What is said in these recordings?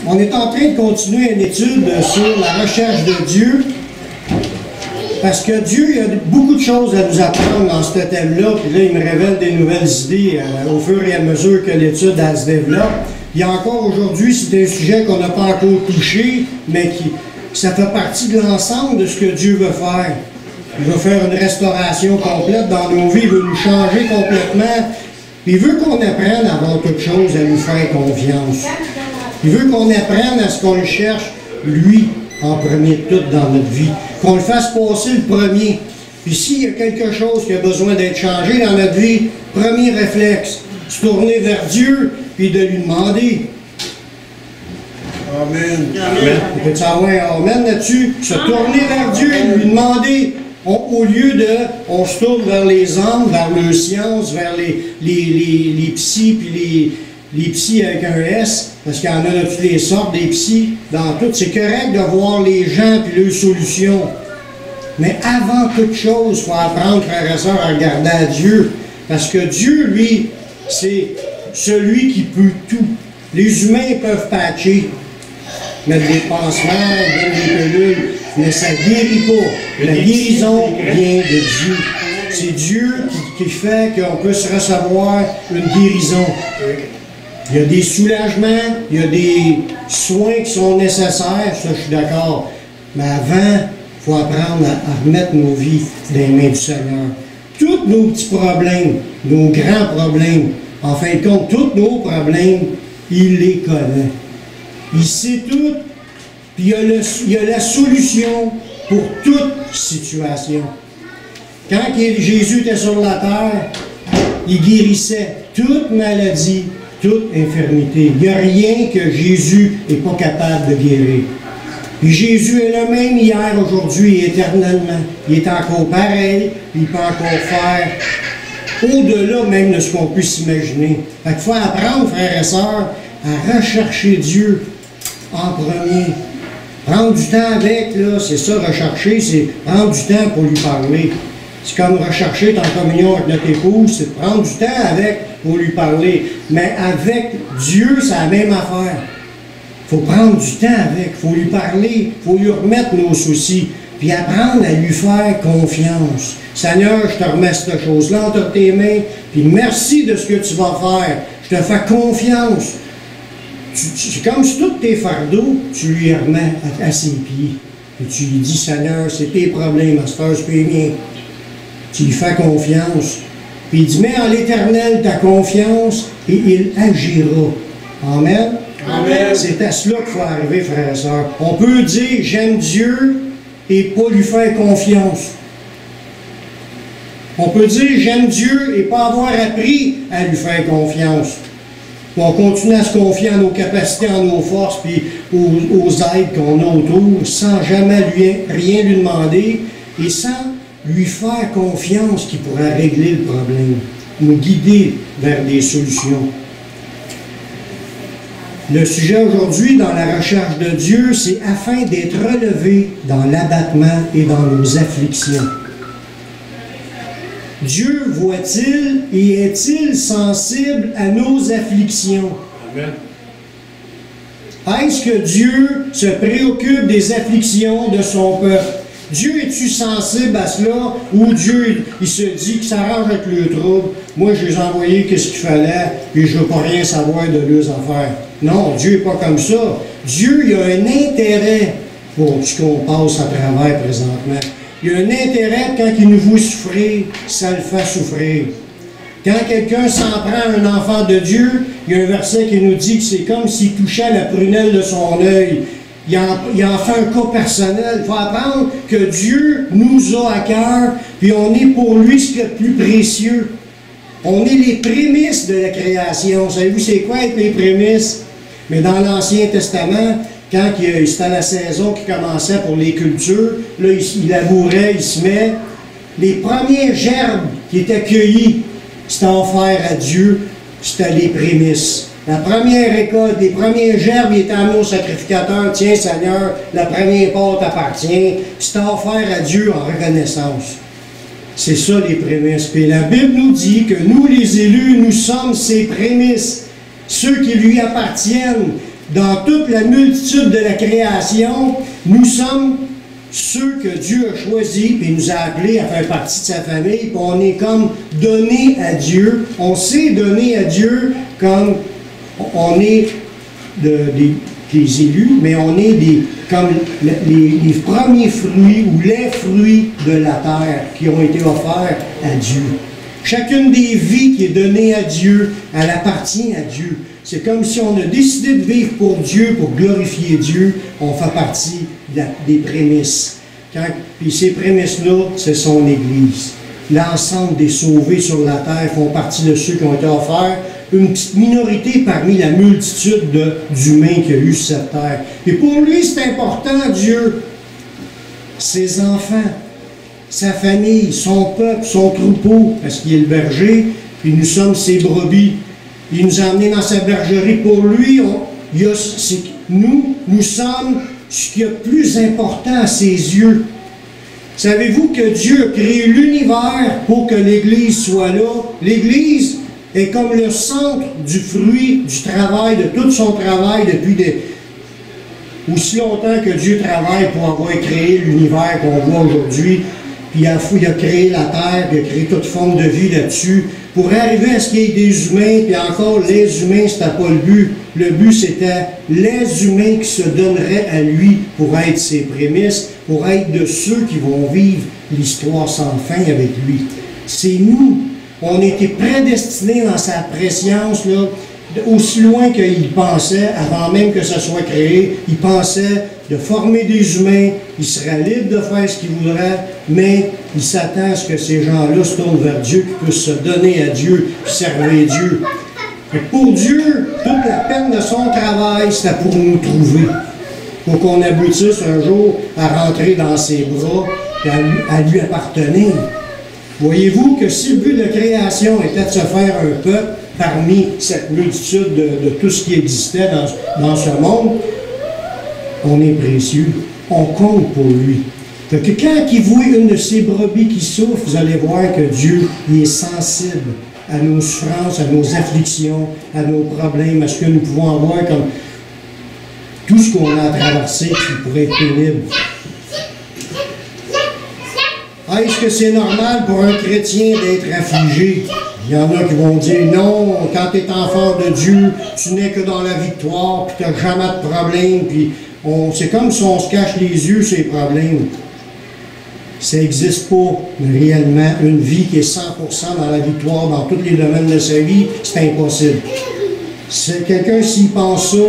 On est en train de continuer une étude sur la recherche de Dieu. Parce que Dieu, il y a beaucoup de choses à nous apprendre dans ce thème-là. Puis là, il me révèle des nouvelles idées au fur et à mesure que l'étude elle se développe. Il y a encore aujourd'hui, c'est un sujet qu'on n'a pas encore touché, mais ça fait partie de l'ensemble de ce que Dieu veut faire. Il veut faire une restauration complète dans nos vies, il veut nous changer complètement. Il veut qu'on apprenne avant toute chose à lui faire confiance. Il veut qu'on apprenne à ce qu'on le cherche, lui, en premier de tout dans notre vie. Qu'on le fasse passer le premier. Puis s'il y a quelque chose qui a besoin d'être changé dans notre vie, premier réflexe, se tourner vers Dieu, puis de lui demander. Amen. Amen. On peut savoir amen là-dessus. Se tourner vers Dieu, lui demander. Au lieu de, on se tourne vers les hommes, vers les sciences, vers les psys, puis les psys avec un S, parce qu'il y en a de toutes les sortes, des psys, dans tout. C'est correct de voir les gens puis leurs solutions. Mais avant toute chose, il faut apprendre, frères et sœurs, à regarder à Dieu. Parce que Dieu, lui, c'est celui qui peut tout. Les humains peuvent patcher, mettre des pansements, donner des pilules, mais ça ne guérit pas. La guérison vient de Dieu. C'est Dieu qui fait qu'on puisse recevoir une guérison. Il y a des soulagements, il y a des soins qui sont nécessaires, ça je suis d'accord. Mais avant, il faut apprendre à remettre nos vies dans les mains du Seigneur. Tous nos petits problèmes, nos grands problèmes, en fin de compte, tous nos problèmes, il les connaît. Il sait tout, puis il y a la solution pour toute situation. Quand Jésus était sur la terre, il guérissait toute maladie, toute infirmité. Il n'y a rien que Jésus n'est pas capable de guérir. Et Jésus est le même hier, aujourd'hui et éternellement. Il est encore pareil, il peut encore faire au-delà même de ce qu'on peut s'imaginer. Il faut apprendre, frères et sœurs, à rechercher Dieu en premier. Prendre du temps avec, là, c'est ça, rechercher, c'est prendre du temps pour lui parler. C'est comme rechercher en communion avec notre épouse, c'est prendre du temps avec pour lui parler. Mais avec Dieu, c'est la même affaire. Il faut prendre du temps avec, il faut lui parler, il faut lui remettre nos soucis, puis apprendre à lui faire confiance. Seigneur, je te remets cette chose-là entre tes mains, puis merci de ce que tu vas faire. Je te fais confiance. C'est comme si tous tes fardeaux, tu lui remets à ses pieds. Et tu lui dis, Seigneur, c'est tes problèmes, à cette heure, c'est les miens. Tu lui fais confiance. Puis il dit, mets en l'Éternel ta confiance et il agira. Amen. Amen. C'est à cela qu'il faut arriver, frères et sœurs. On peut dire, j'aime Dieu et pas lui faire confiance. On peut dire, j'aime Dieu et pas avoir appris à lui faire confiance. On continue à se confier en nos capacités, en nos forces, puis aux aides qu'on a autour, sans jamais rien lui demander et sans lui faire confiance qu'il pourra régler le problème, nous guider vers des solutions. Le sujet aujourd'hui dans la recherche de Dieu, c'est afin d'être relevé dans l'abattement et dans nos afflictions. Dieu voit-il et est-il sensible à nos afflictions? Amen. Est-ce que Dieu se préoccupe des afflictions de son peuple? Dieu est-tu sensible à cela? Ou Dieu, il se dit qu'il s'arrange avec le trouble? Moi, je les ai envoyés qu'est-ce qu'il fallait, et je ne veux pas rien savoir de leurs affaires. Non, Dieu n'est pas comme ça. Dieu, il a un intérêt pour ce qu'on passe à travers présentement. Il y a un intérêt quand il nous voit souffrir, ça le fait souffrir. Quand quelqu'un s'en prend à un enfant de Dieu, il y a un verset qui nous dit que c'est comme s'il touchait la prunelle de son œil. Il en fait un cas personnel. Il faut apprendre que Dieu nous a à cœur, puis on est pour lui ce qui est le plus précieux. On est les prémices de la création. Savez-vous c'est quoi être les prémices? Mais dans l'Ancien Testament, quand c'était la saison qui commençait pour les cultures, là, il labourait, il semait. Les premières gerbes qui étaient cueillies, c'était offert à Dieu, c'était les prémices. La première récolte, les premières gerbes, il était amené au sacrificateur. Tiens, Seigneur, la première part t'appartient. C'était offert à Dieu en reconnaissance. C'est ça les prémices. Puis la Bible nous dit que nous, les élus, nous sommes ses prémices. Ceux qui lui appartiennent. dans toute la multitude de la création, nous sommes ceux que Dieu a choisis, puis il nous a appelés à faire partie de sa famille, puis on est comme donné à Dieu. On s'est donné à Dieu comme on est des élus, mais on est comme les premiers fruits ou les fruits de la terre qui ont été offerts à Dieu. Chacune des vies qui est donnée à Dieu, elle appartient à Dieu. C'est comme si on a décidé de vivre pour Dieu, pour glorifier Dieu, on fait partie des prémices. Puis ces prémices-là, c'est son Église. L'ensemble des sauvés sur la terre font partie de ceux qui ont été offerts, une petite minorité parmi la multitude d'humains qu'il y a eu sur cette terre. Et pour lui, c'est important, Dieu, ses enfants, sa famille, son peuple, son troupeau, parce qu'il est le berger, puis nous sommes ses brebis. Il nous a amenés dans sa bergerie. Pour lui, nous sommes ce qui est le plus important à ses yeux. Savez-vous que Dieu a créé l'univers pour que l'Église soit là? L'Église est comme le centre du fruit du travail, de tout son travail depuis aussi longtemps que Dieu travaille pour avoir créé l'univers qu'on voit aujourd'hui. Puis il a créé la terre, puis il a créé toute forme de vie là-dessus. Pour arriver à ce qu'il y ait des humains, puis encore les humains, c'était pas le but. Le but, c'était les humains qui se donneraient à lui pour être ses prémices, pour être de ceux qui vont vivre l'histoire sans fin avec lui. C'est nous. On était prédestinés dans sa préscience, là, aussi loin qu'il pensait, avant même que ça soit créé, il pensait de former des humains, il serait libre de faire ce qu'il voudrait, mais il s'attend à ce que ces gens-là se tournent vers Dieu, qu'ils puissent se donner à Dieu, puis servir Dieu. Et pour Dieu, toute la peine de son travail, c'était pour nous trouver, pour qu'on aboutisse un jour à rentrer dans ses bras et à lui appartenir. Voyez-vous que si le but de création était de se faire un peuple parmi cette multitude de tout ce qui existait dans ce monde, on est précieux, on compte pour lui. Fait que quand il voit une de ses brebis qui souffre, vous allez voir que Dieu il est sensible à nos souffrances, à nos afflictions, à nos problèmes, à ce que nous pouvons avoir comme tout ce qu'on a à traverser qui pourrait être pénible. Est-ce que c'est normal pour un chrétien d'être affligé? Il y en a qui vont dire non, quand tu es enfant de Dieu, tu n'es que dans la victoire, puis tu n'as jamais de problème, puis c'est comme si on se cache les yeux sur les problèmes. Ça n'existe pas réellement une vie qui est 100% dans la victoire dans tous les domaines de sa vie, c'est impossible. Quelqu'un, s'il pense ça,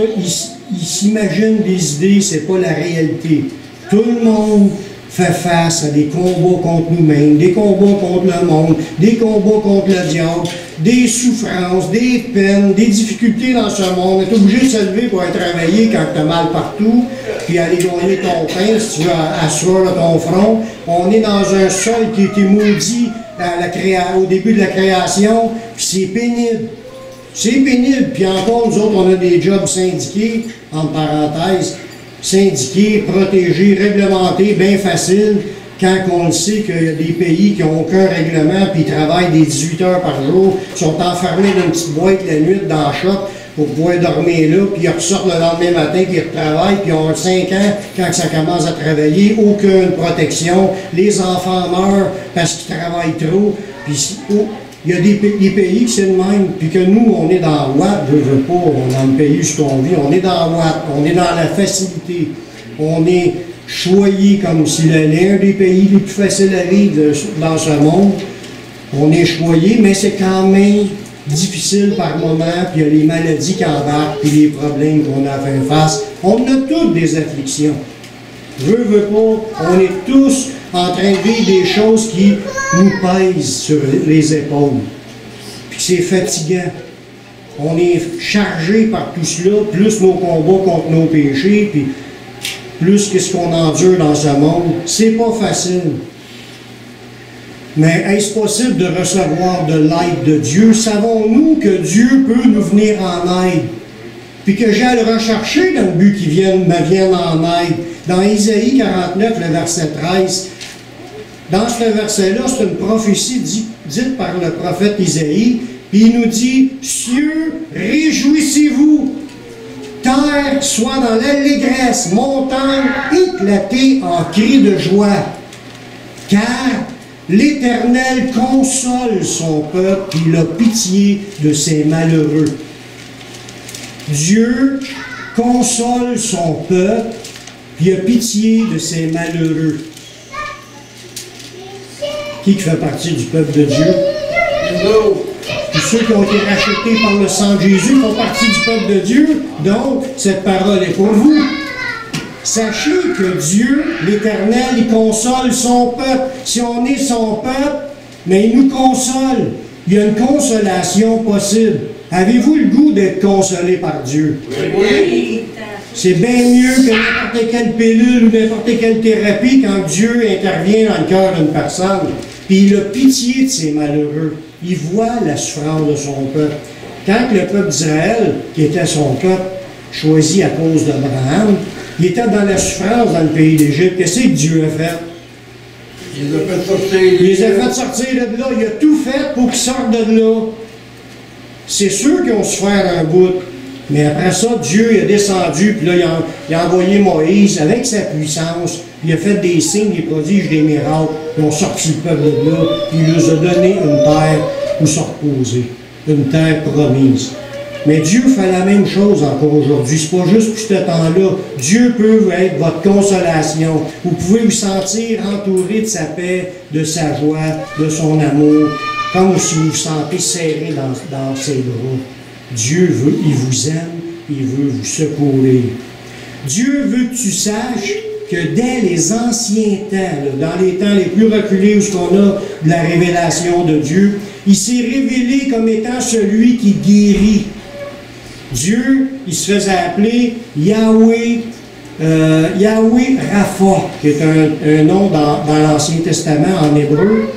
il s'imagine des idées, c'est pas la réalité. Tout le monde fait face à des combats contre nous-mêmes, des combats contre le monde, des combats contre le diable, des souffrances, des peines, des difficultés dans ce monde. On est obligé de se lever pour aller travailler quand tu as mal partout, puis aller gagner ton pain si tu veux asseoir ton front. On est dans un sol qui a été maudit au début de la création, puis c'est pénible. C'est pénible, puis encore, nous autres, on a des jobs syndiqués, entre parenthèses, syndiqués, protégés, réglementés, bien facile, quand on le sait qu'il y a des pays qui n'ont aucun règlement, puis ils travaillent des 18 heures par jour, sont enfermés dans une petite boîte la nuit dans le shop pour pouvoir dormir là, puis ils ressortent le lendemain matin, puis ils retravaillent, puis ils ont 5 ans quand ça commence à travailler, aucune protection, les enfants meurent parce qu'ils travaillent trop, puis il y a des pays qui c'est le même, puis que nous, on est dans Watt, je veux pas, on est dans le pays où on vit, on est dans Watt, on est dans la facilité, on est choyé comme si l'un des pays les plus faciles à vivre dans ce monde. On est choyé, mais c'est quand même difficile par moment, puis il y a les maladies qui embarquent, puis les problèmes qu'on a à faire face. On a toutes des afflictions. Veux pas, on est tous en train de vivre des choses qui nous pèsent sur les épaules. Puis c'est fatigant. On est chargé par tout cela, plus nos combats contre nos péchés, puis plus qu'est-ce qu'on endure dans ce monde. C'est pas facile. Mais est-ce possible de recevoir de l'aide de Dieu? Savons-nous que Dieu peut nous venir en aide? Puis que j'ai à le rechercher dans le but qu'il me vienne en aide. Dans Isaïe 49, le verset 13, dans ce verset-là, c'est une prophétie dite par le prophète Isaïe, puis il nous dit « Cieux, réjouissez-vous, terre, soit dans l'allégresse, montagne éclatée en cris de joie. Car l'Éternel console son peuple, il a pitié de ses malheureux. Dieu console son peuple, puis il a pitié de ses malheureux. Qui fait partie du peuple de Dieu? Tous ceux qui ont été rachetés par le sang de Jésus font partie du peuple de Dieu. Donc, cette parole est pour vous. Sachez que Dieu, l'Éternel, il console son peuple. Si on est son peuple, mais il nous console. Il y a une consolation possible. Avez-vous le goût d'être consolé par Dieu? Oui. C'est bien mieux que n'importe quelle pilule ou n'importe quelle thérapie quand Dieu intervient dans le cœur d'une personne. Puis il a pitié de ses malheureux. Il voit la souffrance de son peuple. Quand le peuple d'Israël, qui était son peuple, choisi à cause d'Abraham, il était dans la souffrance dans le pays d'Égypte. Qu'est-ce que Dieu a fait? Il les a fait sortir. Il les a fait sortir de là. Il a tout fait pour qu'ils sortent de là. C'est sûr qu'ils ont souffert un bout. Mais après ça, Dieu est descendu, puis là, il a envoyé Moïse avec sa puissance. Il a fait des signes, des prodiges, des miracles. Ils ont sorti le peuple de là. Il leur a donné une terre où se reposer. Une terre promise. Mais Dieu fait la même chose encore aujourd'hui. C'est pas juste pour ce temps-là. Dieu peut être votre consolation. Vous pouvez vous sentir entouré de sa paix, de sa joie, de son amour, comme si vous vous sentez serré dans ses bras. Dieu veut, il vous aime, il veut vous secourir. Dieu veut que tu saches que dès les anciens temps, dans les temps les plus reculés où on a de la révélation de Dieu, il s'est révélé comme étant celui qui guérit. Dieu, il se faisait appeler Yahweh Rapha, qui est un nom dans l'Ancien Testament en hébreu,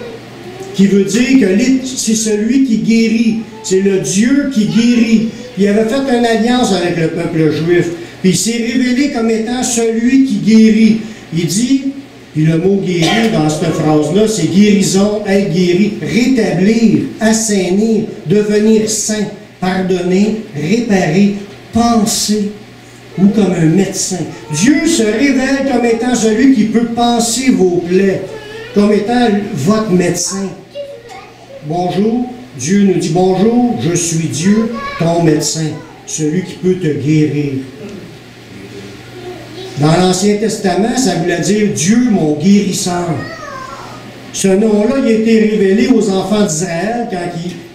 qui veut dire que c'est celui qui guérit. C'est le Dieu qui guérit. Il avait fait une alliance avec le peuple juif. Puis il s'est révélé comme étant celui qui guérit. Il dit, puis le mot guérir dans cette phrase-là, c'est guérison, être guéri, rétablir, assainir, devenir saint, pardonner, réparer, penser, ou comme un médecin. Dieu se révèle comme étant celui qui peut panser vos plaies, comme étant votre médecin. Bonjour, Dieu nous dit bonjour, je suis Dieu, ton médecin, celui qui peut te guérir. Dans l'Ancien Testament, ça voulait dire Dieu, mon guérisseur. Ce nom-là, il a été révélé aux enfants d'Israël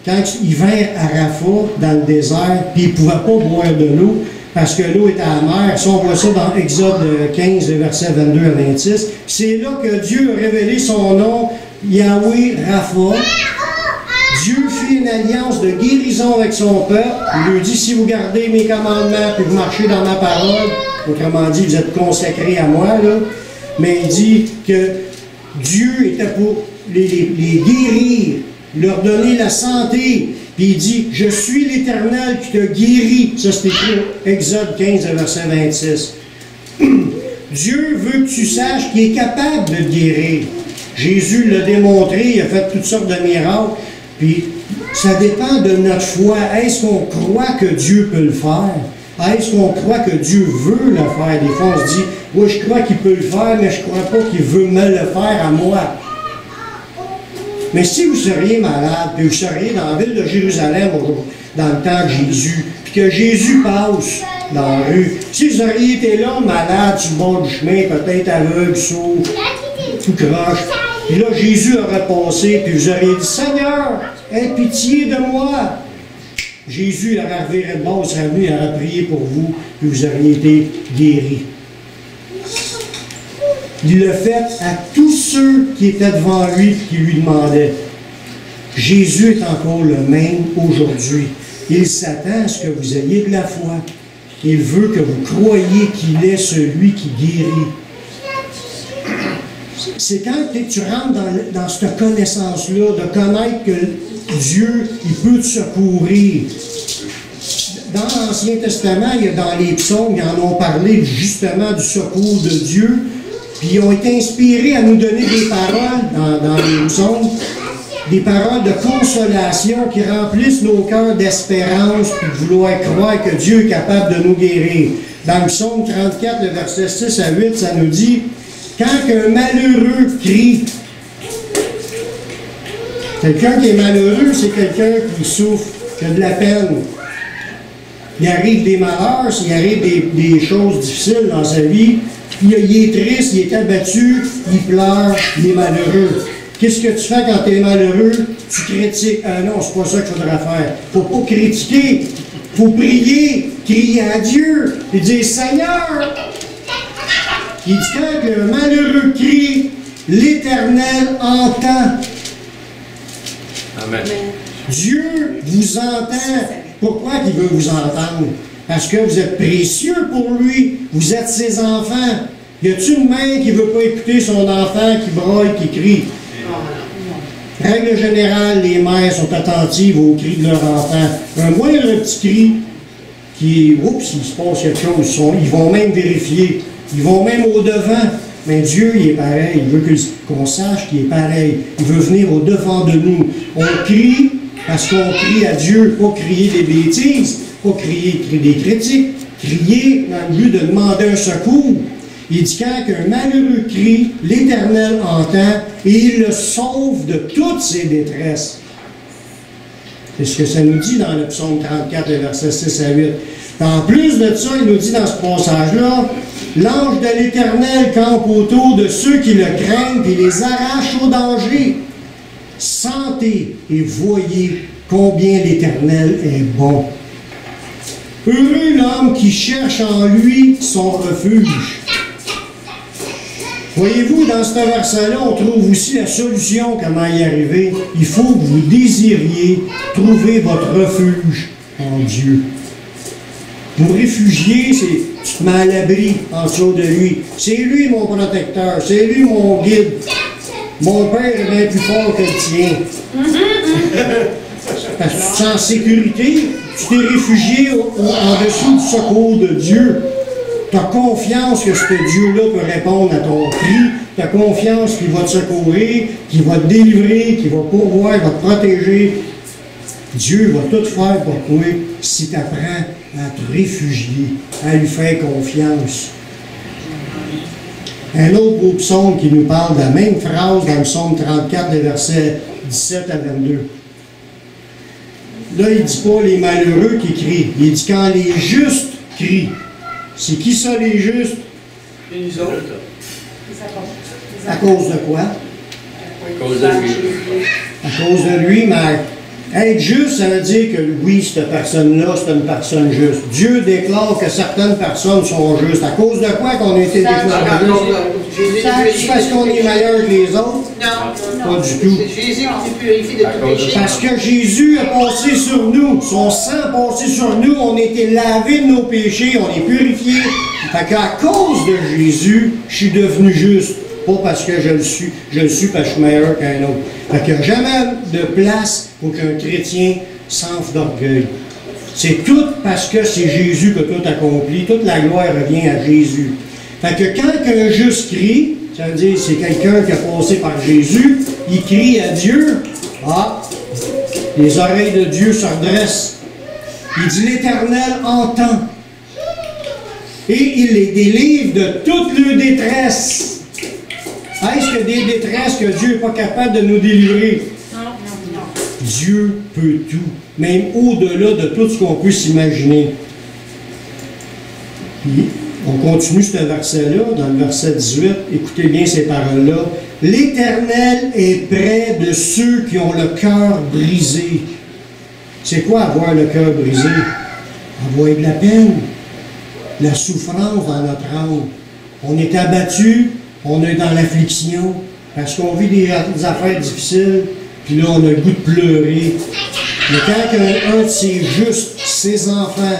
quand ils vinrent à Rapha, dans le désert, puis ils ne pouvaient pas boire de l'eau parce que l'eau était amère. Ça, on voit ça dans Exode 15, versets 22 à 26. C'est là que Dieu a révélé son nom, Yahweh Rapha. Dieu fit une alliance de guérison avec son peuple. Il lui dit, si vous gardez mes commandements et vous marchez dans ma parole, autrement dit, vous êtes consacrés à moi, là. Mais il dit que Dieu était pour les guérir, leur donner la santé. Puis il dit, je suis l'Éternel qui te guérit. Ça, c'est écrit Exode 15, verset 26. Dieu veut que tu saches qu'il est capable de te guérir. Jésus l'a démontré, il a fait toutes sortes de miracles. Puis, ça dépend de notre foi. Est-ce qu'on croit que Dieu peut le faire? Est-ce qu'on croit que Dieu veut le faire? Des fois, on se dit, oui, je crois qu'il peut le faire, mais je ne crois pas qu'il veut me le faire à moi. Mais si vous seriez malade, puis vous seriez dans la ville de Jérusalem, dans le temps de Jésus, puis que Jésus passe dans la rue, si vous auriez été là, malade, sur le bord du chemin, peut-être aveugle, sourd, tout croche, et là, Jésus aurait passé, puis vous auriez dit, Seigneur, aie pitié de moi. Jésus aurait reviré de bord, il serait venu, il aurait prié pour vous, puis vous auriez été guéris. Il le fait à tous ceux qui étaient devant lui et qui lui demandaient. Jésus est encore le même aujourd'hui. Il s'attend à ce que vous ayez de la foi. Il veut que vous croyiez qu'il est celui qui guérit. C'est quand tu rentres dans cette connaissance-là, de connaître que Dieu, il peut te secourir. Dans l'Ancien Testament, dans les psaumes, ils en ont parlé justement du secours de Dieu. Puis ils ont été inspirés à nous donner des paroles dans les psaumes, des paroles de consolation qui remplissent nos cœurs d'espérance puis de vouloir croire que Dieu est capable de nous guérir. Dans le psaume 34, le verset 6 à 8, ça nous dit « Quand un malheureux crie », quelqu'un qui est malheureux, c'est quelqu'un qui souffre, qui a de la peine. Il arrive des malheurs, il arrive des choses difficiles dans sa vie, il est triste, il est abattu, il pleure, il est malheureux. Qu'est-ce que tu fais quand tu es malheureux? Tu critiques. Ah non, c'est pas ça qu'il faudrait faire. Il ne faut pas critiquer. Il faut prier, crier à Dieu et dire Seigneur. Il dit quand le malheureux crie, l'Éternel entend. Amen. Dieu vous entend. Pourquoi il veut vous entendre? Parce que vous êtes précieux pour lui. Vous êtes ses enfants. Y a-t-il une mère qui ne veut pas écouter son enfant qui broille, qui crie? Règle générale, les mères sont attentives aux cris de leur enfant. Un moindre petit cri, oups, il se passe quelque chose, ils vont même vérifier. Ils vont même au-devant. Mais Dieu, il est pareil. Il veut qu'on sache qu'il est pareil. Il veut venir au-devant de nous. On crie parce qu'on crie à Dieu, pas crier des bêtises, pas crier des critiques, crier dans le but de demander un secours. Il dit quand un malheureux crie, l'Éternel entend et il le sauve de toutes ses détresses. C'est ce que ça nous dit dans le psaume 34, le verset 6 à 8. En plus de ça, il nous dit dans ce passage-là, l'ange de l'Éternel campe autour de ceux qui le craignent et les arrache au danger. Sentez et voyez combien l'Éternel est bon. Heureux l'homme qui cherche en lui son refuge. Voyez-vous, dans ce verset-là, on trouve aussi la solution, comment y arriver. Il faut que vous désiriez trouver votre refuge en Dieu. Vous réfugier, c'est tu te mets à l'abri en dessous de lui. C'est lui mon protecteur, c'est lui mon guide. Mon père est bien plus fort que le tien. Parce que tu te sens en sécurité, tu t'es réfugié en dessous du secours de Dieu. Tu as confiance que ce Dieu-là peut répondre à ton cri. Tu as confiance qu'il va te secourir, qu'il va te délivrer, qu'il va pourvoir, qu'il va te protéger. Dieu va tout faire pour toi si tu apprends à te réfugier, à lui faire confiance. Un autre beau psaume qui nous parle de la même phrase dans le psaume 34, les versets 17 à 22. Là, il ne dit pas les malheureux qui crient. Il dit quand les justes crient. C'est qui ça, les justes? Les autres. À cause de quoi? À cause de lui. À cause de lui, mais être juste, ça veut dire que oui, cette personne-là, c'est une personne juste. Dieu déclare que certaines personnes sont justes. À cause de quoi qu'on a été déclarés justes? C'est parce qu'on est meilleur que les autres? Non, pas du tout. C'est Jésus qui nous purifie de tout péché. Parce que Jésus a passé sur nous, son sang a passé sur nous, on a été lavés de nos péchés, on est purifiés. Fait qu'à cause de Jésus, je suis devenu juste. Pas parce que je le suis parce que je suis meilleur qu'un autre. Fait qu'il n'y a jamais de place pour qu'un chrétien s'enfle d'orgueil. C'est tout parce que c'est Jésus que tout accomplit. Toute la gloire revient à Jésus. Fait que quand un juste crie, ça veut dire c'est quelqu'un qui a passé par Jésus, il crie à Dieu. Ah, les oreilles de Dieu se redressent. Il dit l'Éternel entend. Et il les délivre de toute leur détresse. Est-ce que des détresses que Dieu n'est pas capable de nous délivrer? Non. Dieu peut tout, même au-delà de tout ce qu'on peut s'imaginer. Puis, on continue ce verset-là, dans le verset 18, écoutez bien ces paroles-là. L'Éternel est près de ceux qui ont le cœur brisé. C'est quoi avoir le cœur brisé? Avoir de la peine, la souffrance dans notre âme. On est abattu, on est dans l'affliction, parce qu'on vit des affaires difficiles, puis là, on a le goût de pleurer. Mais quand un de ses justes, ses enfants,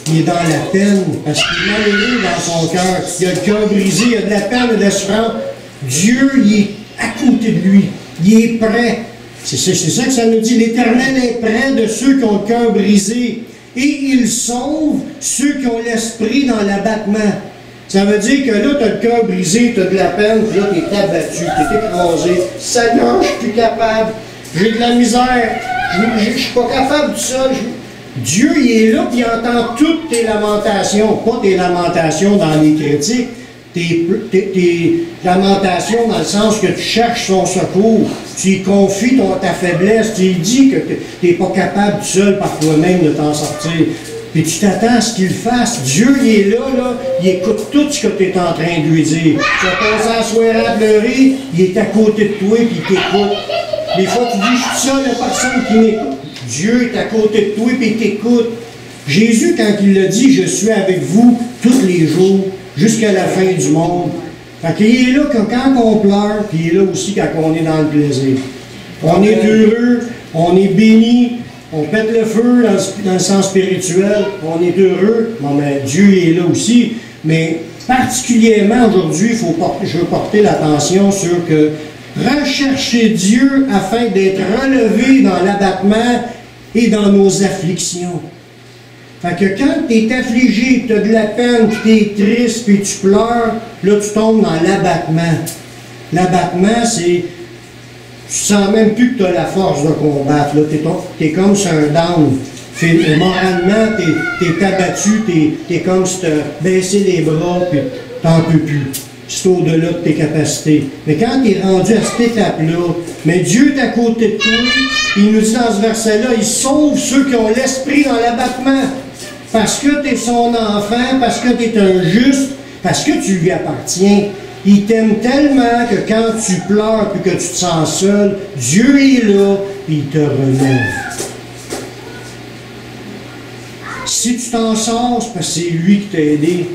il est dans la peine, parce qu'il est malheureux dans son cœur, il a le cœur brisé, il a de la peine et de la souffrance, Dieu, il est à côté de lui, il est prêt. C'est ça que ça nous dit, l'Éternel est près de ceux qui ont le cœur brisé, et il sauve ceux qui ont l'esprit dans l'abattement. Ça veut dire que là, tu as le cœur brisé, tu as de la peine, puis là, tu es abattu, tu es écrasé. Seigneur, je suis plus capable, j'ai de la misère, je ne suis pas capable de ça. Dieu, il est là, puis il entend toutes tes lamentations. Pas tes lamentations dans les critiques, tes lamentations dans le sens que tu cherches son secours. Tu y confies ta faiblesse. Tu lui dis que tu n'es pas capable tout seul par toi-même de t'en sortir. Puis tu t'attends à ce qu'il fasse. Dieu, il est là, il écoute tout ce que tu es en train de lui dire. Tu vas passer la soirée à pleurer, il est à côté de toi, puis il t'écoute. Des fois, tu dis, je suis seul, il n'y a personne qui m'écoute. Dieu est à côté de toi, puis il t'écoute. Jésus, quand il l'a dit, je suis avec vous tous les jours, jusqu'à la fin du monde. Fait qu'il est là quand on pleure, puis il est là aussi quand on est dans le plaisir. On est heureux, on est béni, on pète le feu dans le sens spirituel, on est heureux. Bon, mais Dieu est là aussi. Mais particulièrement aujourd'hui, je veux porter l'attention sur que rechercher Dieu afin d'être relevé dans l'abattement et dans nos afflictions. Fait que quand tu es affligé, tu as de la peine, tu es triste, puis tu pleures, là tu tombes dans l'abattement. L'abattement, c'est... Tu sens même plus que tu as la force de combattre. Tu es comme sur un down. Moralement, tu es abattu, tu es comme si tu as baissé les bras, puis tu n'en peux plus. C'est au-delà de tes capacités. Mais quand tu es rendu à cette étape-là, mais Dieu est à côté de toi, il nous dit dans ce verset-là, il sauve ceux qui ont l'esprit dans l'abattement. Parce que tu es son enfant, parce que tu es un juste, parce que tu lui appartiens. Il t'aime tellement que quand tu pleures et que tu te sens seul, Dieu est là et il te relève. Si tu t'en sors, c'est parce que c'est lui qui t'a aidé.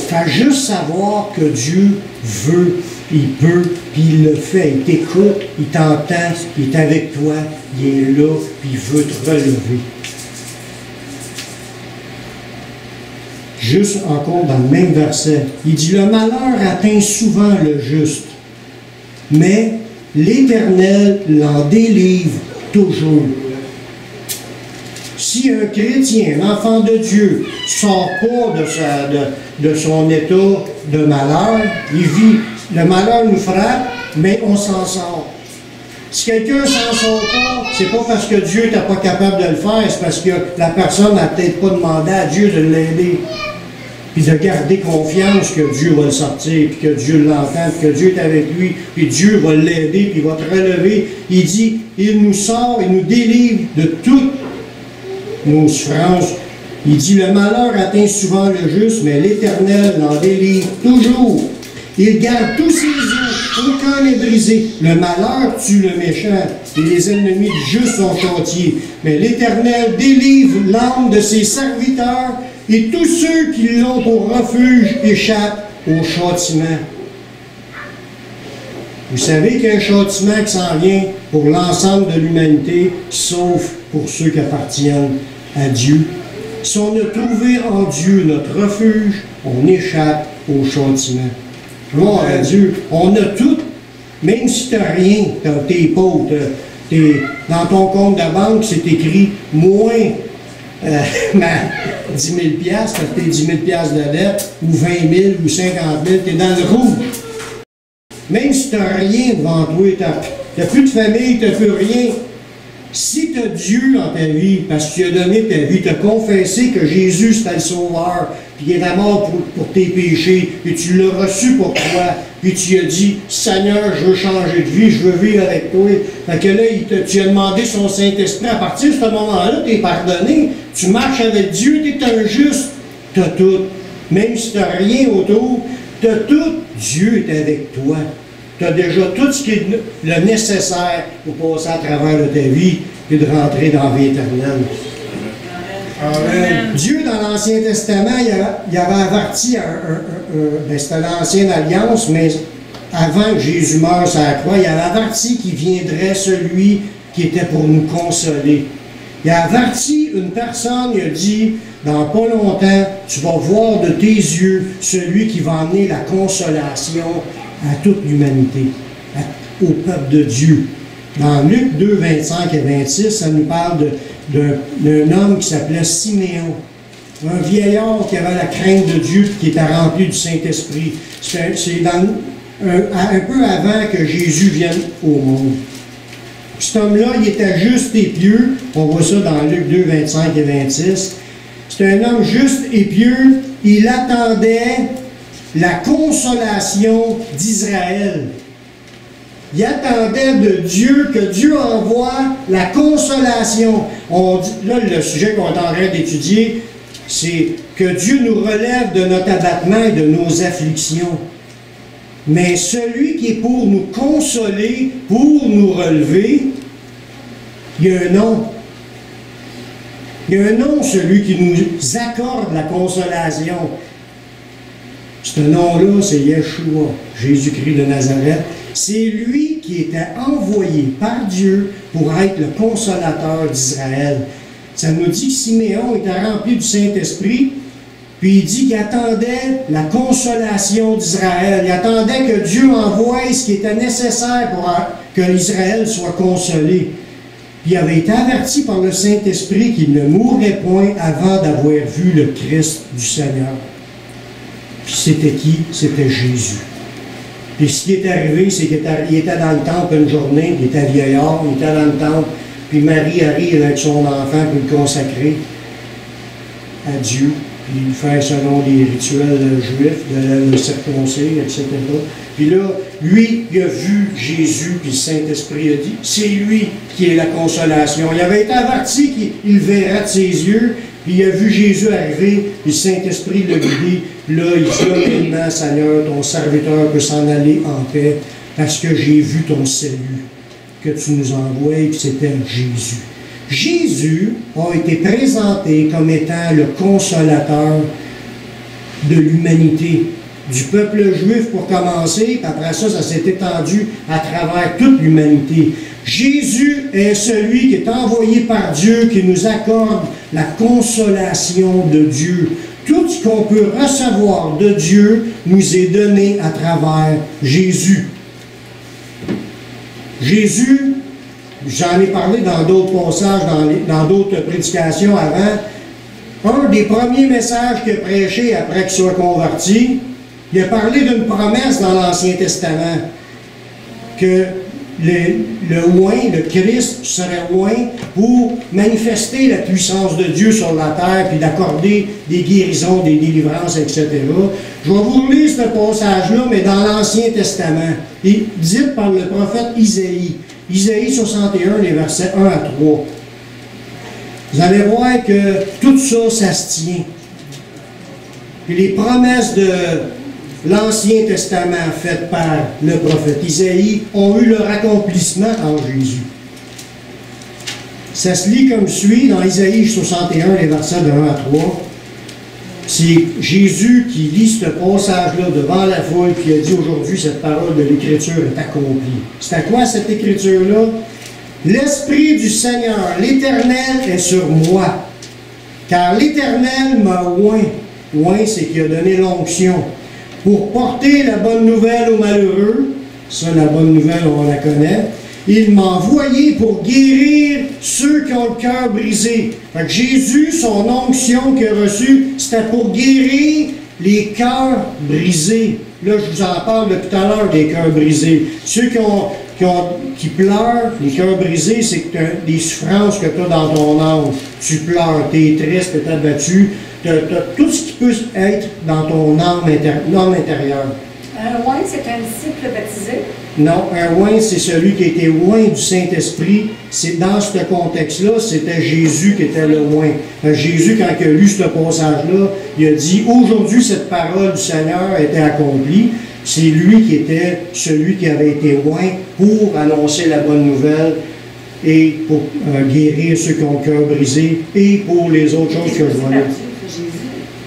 Fais juste savoir que Dieu veut, il peut, puis il le fait. Il t'écoute, il t'entend, il est avec toi, il est là, puis il veut te relever. Juste encore dans le même verset, il dit « Le malheur atteint souvent le juste, mais l'Éternel l'en délivre toujours. » Si un chrétien, un enfant de Dieu, ne sort pas de son état de malheur, il vit, le malheur nous frappe, mais on s'en sort. Si quelqu'un ne s'en sort pas, c'est pas parce que Dieu n'était pas capable de le faire, c'est parce que la personne n'a peut-être pas demandé à Dieu de l'aider. Puis de garder confiance que Dieu va le sortir, puis que Dieu l'entend, puis que Dieu est avec lui, puis Dieu va l'aider, puis il va te relever. Il dit, il nous sort, il nous délivre de toutes nos souffrances. Il dit, le malheur atteint souvent le juste, mais l'Éternel l'en délivre toujours. Il garde tous ses os, aucun n'est brisé. Le malheur tue le méchant, et les ennemis du juste sont châtiés. Mais l'Éternel délivre l'âme de ses serviteurs, et tous ceux qui l'ont pour refuge échappent au châtiment. Vous savez qu'il y a un châtiment qui s'en vient pour l'ensemble de l'humanité, sauf pour ceux qui appartiennent à Dieu. Si on a trouvé en Dieu notre refuge, on échappe au châtiment. Gloire à Dieu. On a tout, même si tu n'as rien, t'es pauvre, dans ton compte de banque, c'est écrit moins 10 000 $, parce que tu es 10 000 $ de dette, ou 20 000 ou 50 000, tu es dans le rouge. Même si tu n'as rien devant toi, tu n'as plus de famille, tu n'as plus rien. Si tu as Dieu dans ta vie, parce que tu as donné ta vie, tu as confessé que Jésus c'était le Sauveur, puis il est à mort pour tes péchés, puis tu l'as reçu pour toi, puis tu as dit, Seigneur, je veux changer de vie, je veux vivre avec toi. Fait que là, tu as demandé son Saint-Esprit. À partir de ce moment-là, tu es pardonné, tu marches avec Dieu, tu es un juste, tu as tout. Même si tu n'as rien autour, tu as tout, Dieu est avec toi. Tu as déjà tout ce qui est le nécessaire pour passer à travers de ta vie et de rentrer dans la vie éternelle. Amen. Dieu, dans l'Ancien Testament, il avait averti, c'était l'Ancienne Alliance, mais avant que Jésus meure sur la croix, il avait averti qu'il viendrait celui qui était pour nous consoler. Il a averti une personne, il a dit, dans pas longtemps, tu vas voir de tes yeux celui qui va amener la consolation à toute l'humanité, au peuple de Dieu. Dans Luc 2, 25 et 26, ça nous parle d'un homme qui s'appelait Siméon. Un vieillard qui avait la crainte de Dieu et qui était rempli du Saint-Esprit. C'est un peu avant que Jésus vienne au monde. Cet homme-là, il était juste et pieux. On voit ça dans Luc 2, 25 et 26. C'est un homme juste et pieux. Il attendait la consolation d'Israël. Il attendait de Dieu, que Dieu envoie la consolation. Là, le sujet qu'on est en train d'étudier, c'est que Dieu nous relève de notre abattement et de nos afflictions. Mais celui qui est pour nous consoler, pour nous relever, il y a un nom. Il y a un nom, celui qui nous accorde la consolation. Ce nom-là, c'est Yeshua, Jésus-Christ de Nazareth. C'est lui qui était envoyé par Dieu pour être le consolateur d'Israël. Ça nous dit que Siméon était rempli du Saint-Esprit, puis il dit qu'il attendait la consolation d'Israël. Il attendait que Dieu envoie ce qui était nécessaire pour que Israël soit consolé. Puis il avait été averti par le Saint-Esprit qu'il ne mourrait point avant d'avoir vu le Christ du Seigneur. Puis c'était qui? C'était Jésus. Puis ce qui est arrivé, c'est qu'il était dans le temple une journée, il était vieillard, il était dans le temple, puis Marie arrive avec son enfant pour le consacrer à Dieu, puis le faire selon les rituels juifs, de le circoncire, etc. Puis là, lui, il a vu Jésus, puis le Saint-Esprit a dit, c'est lui qui est la consolation. Il avait été averti qu'il verrait de ses yeux, puis il a vu Jésus arriver, puis le Saint-Esprit l'a guidé. Là, il dit, maintenant, Seigneur, ton serviteur peut s'en aller en paix, parce que j'ai vu ton salut que tu nous envoies, puis c'était Jésus. Jésus a été présenté comme étant le consolateur de l'humanité, du peuple juif pour commencer, puis après ça, ça s'est étendu à travers toute l'humanité. Jésus est celui qui est envoyé par Dieu, qui nous accorde la consolation de Dieu. Tout ce qu'on peut recevoir de Dieu nous est donné à travers Jésus. Jésus, j'en ai parlé dans d'autres passages, dans d'autres prédications avant, un des premiers messages qu'il a prêché après qu'il soit converti, il a parlé d'une promesse dans l'Ancien Testament, que le oint, le Christ, serait oint pour manifester la puissance de Dieu sur la terre, puis d'accorder des guérisons, des délivrances, etc. Je vais vous lire ce passage-là, mais dans l'Ancien Testament, et dit par le prophète Isaïe. Isaïe 61, les versets 1 à 3. Vous allez voir que tout ça, ça se tient. Puis les promesses de l'Ancien Testament faites par le prophète Isaïe ont eu leur accomplissement en Jésus. Ça se lit comme suit dans Isaïe 61, les versets de 1 à 3. C'est Jésus qui lit ce passage-là devant la foule, puis il a dit aujourd'hui, cette parole de l'Écriture est accomplie. C'est à quoi cette Écriture-là? L'Esprit du Seigneur, l'Éternel est sur moi, car l'Éternel m'a oint. Oint, c'est qu'il a donné l'onction pour porter la bonne nouvelle aux malheureux. Ça, la bonne nouvelle, on la connaît. Il m'a envoyé pour guérir ceux qui ont le cœur brisé. Fait que Jésus, son onction qu'il a reçue, c'était pour guérir les cœurs brisés. Là, je vous en parle depuis tout à l'heure des cœurs brisés. Ceux qui pleurent, les cœurs brisés, c'est que tu as des souffrances que tu as dans ton âme. Tu pleures, tu es triste, tu es abattu. Tu as tout ce qui peut être dans ton âme intérieure. Un oint, c'est un disciple baptisé? Non, un oint, c'est celui qui a été oint du Saint-Esprit. C'est dans ce contexte-là, c'était Jésus qui était le oint. Jésus, quand il a lu ce passage-là, il a dit, aujourd'hui, cette parole du Seigneur était accomplie. C'est lui qui était celui qui avait été oint pour annoncer la bonne nouvelle et pour guérir ceux qui ont le cœur brisé et pour les autres choses que je vois là.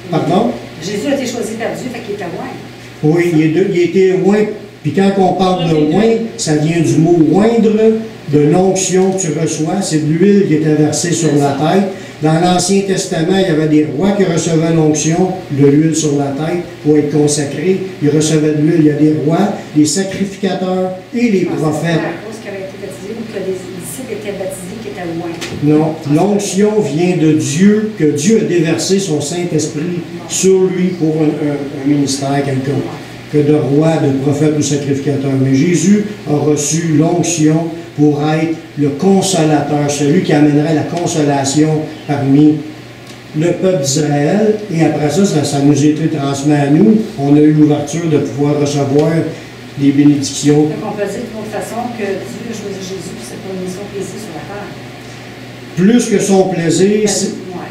Pardon? Jésus a été choisi par Dieu, fait qu'il était oint. Oui, il était oint. Puis quand on parle de oint, ça vient du mot oindre, de l'onction que tu reçois. C'est de l'huile qui était versée sur la tête. Dans l'Ancien Testament, il y avait des rois qui recevaient l'onction, de l'huile sur la tête, pour être consacrés. Ils recevaient de l'huile. Il y a des rois, des sacrificateurs et les prophètes. C'est à cause qu'il avait été baptisé ou que les disciples étaient baptisés qui étaient oints. Non, l'onction vient de Dieu, que Dieu a déversé son Saint-Esprit sur lui pour un ministère quelconque, que de roi, de prophète ou sacrificateur. Mais Jésus a reçu l'onction pour être le consolateur, celui qui amènerait la consolation parmi le peuple d'Israël. Et après ça nous a été transmis à nous. On a eu l'ouverture de pouvoir recevoir les bénédictions. Donc on peut dire d'une autre façon que Dieu a choisi Jésus, puis c'est pour une mission plaisir sur la terre. Plus que son plaisir,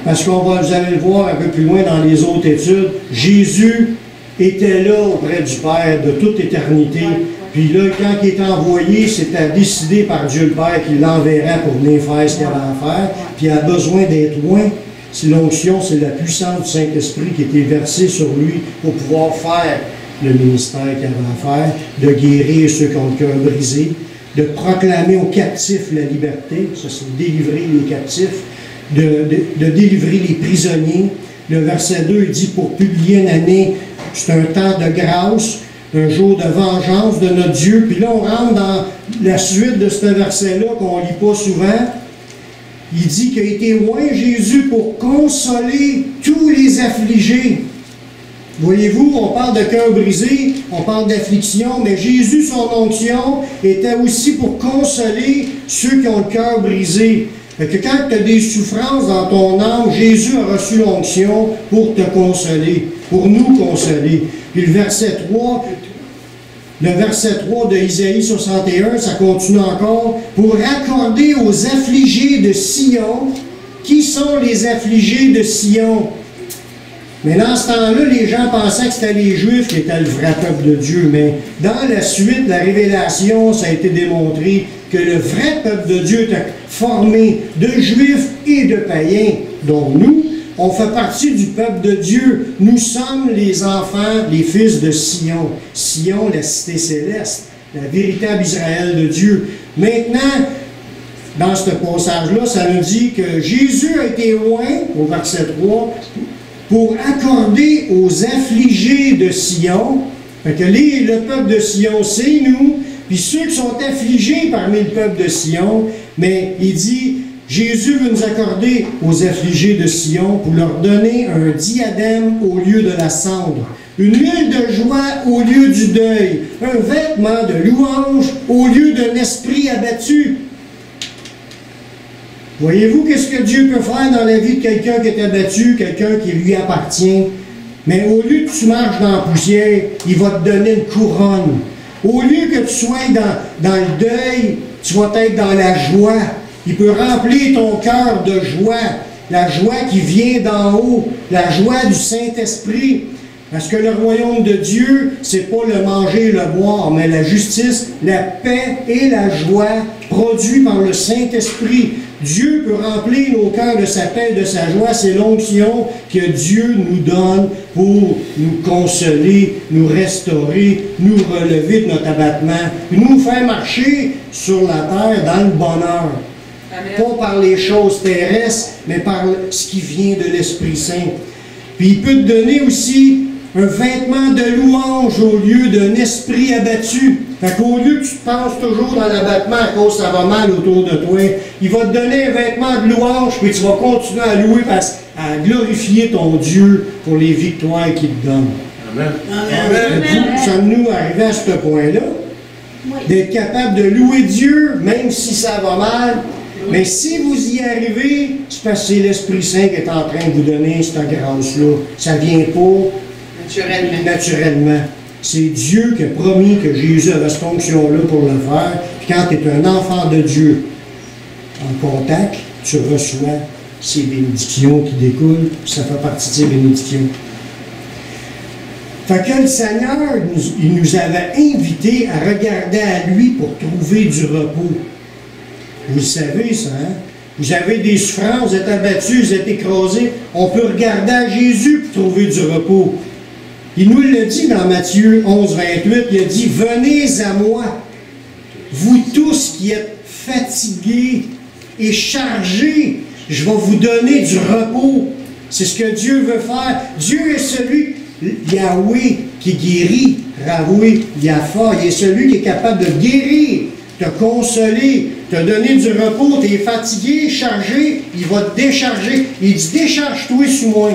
parce vous allez le voir un peu plus loin dans les autres études, Jésus était là auprès du Père de toute éternité. Puis là, quand il est envoyé, c'était décidé par Dieu le Père qu'il l'enverrait pour venir faire ce qu'il avait à faire. Puis il a besoin d'être loin. C'est l'onction, c'est la puissance du Saint-Esprit qui était versée sur lui pour pouvoir faire le ministère qu'il avait à faire, de guérir ceux qui ont le cœur brisé, de proclamer aux captifs la liberté, ça c'est délivrer les captifs, de délivrer les prisonniers. Le verset 2 il dit pour publier une année, c'est un temps de grâce, un jour de vengeance de notre Dieu. Puis là on rentre dans la suite de ce verset-là qu'on ne lit pas souvent. Il dit qu'il a été loin Jésus pour consoler tous les affligés. Voyez-vous, on parle de cœur brisé, on parle d'affliction, mais Jésus, son onction, était aussi pour consoler ceux qui ont le cœur brisé. Fait que quand tu as des souffrances dans ton âme, Jésus a reçu l'onction pour te consoler, pour nous consoler. Puis le verset 3 de Isaïe 61, ça continue encore, pour accorder aux affligés de Sion. Qui sont les affligés de Sion? Mais dans ce temps-là, les gens pensaient que c'était les Juifs qui étaient le vrai peuple de Dieu. Mais dans la suite, la révélation, ça a été démontré que le vrai peuple de Dieu était formé de Juifs et de païens, dont nous. On fait partie du peuple de Dieu. Nous sommes les enfants, les fils de Sion. Sion, la cité céleste, la véritable Israël de Dieu. Maintenant, dans ce passage-là, ça nous dit que Jésus a été loin, au verset 3, pour accorder aux affligés de Sion. Fait que le peuple de Sion, c'est nous. Puis ceux qui sont affligés parmi le peuple de Sion, mais il dit... Jésus veut nous accorder aux affligés de Sion pour leur donner un diadème au lieu de la cendre, une huile de joie au lieu du deuil, un vêtement de louange au lieu d'un esprit abattu. Voyez-vous qu'est-ce que Dieu peut faire dans la vie de quelqu'un qui est abattu, quelqu'un qui lui appartient? Mais au lieu que tu marches dans la poussière, il va te donner une couronne. Au lieu que tu sois dans le deuil, tu vas être dans la joie. Il peut remplir ton cœur de joie, la joie qui vient d'en haut, la joie du Saint-Esprit. Parce que le royaume de Dieu, c'est pas le manger et le boire, mais la justice, la paix et la joie produits par le Saint-Esprit. Dieu peut remplir nos cœurs de sa paix et de sa joie. C'est l'onction que Dieu nous donne pour nous consoler, nous restaurer, nous relever de notre abattement, nous faire marcher sur la terre dans le bonheur. Amen. Pas par les choses terrestres, mais par ce qui vient de l'Esprit Saint. Puis il peut te donner aussi un vêtement de louange au lieu d'un esprit abattu. Fait qu'au lieu que tu te penses toujours dans l'abattement à cause que ça va mal autour de toi, il va te donner un vêtement de louange, puis tu vas continuer à louer, à glorifier ton Dieu pour les victoires qu'il te donne. Amen. Amen. Sommes-nous arrivés à ce point-là? Oui. D'être capable de louer Dieu, même si ça va mal. Mais si vous y arrivez, c'est parce que c'est l'Esprit Saint qui est en train de vous donner cette grâce-là. Ça ne vient pas naturellement. C'est Dieu qui a promis que Jésus avait cette onction-là pour le faire. Puis quand tu es un enfant de Dieu en contact, tu reçois ces bénédictions qui découlent. Puis ça fait partie de ces bénédictions. Fait que le Seigneur, il nous avait invités à regarder à lui pour trouver du repos. Vous le savez, ça, hein? Vous avez des souffrances, vous êtes abattus, vous êtes écrasés. On peut regarder à Jésus pour trouver du repos. Il nous l'a dit dans Matthieu 11, 28, il a dit « Venez à moi, vous tous qui êtes fatigués et chargés, je vais vous donner du repos. » C'est ce que Dieu veut faire. Dieu est celui, Yahweh, qui guérit. Yahweh, Yafa, il est celui qui est capable de guérir, te consoler, te donner du repos. Tu es fatigué, chargé, il va te décharger. Il dit « Décharge-toi sous moi.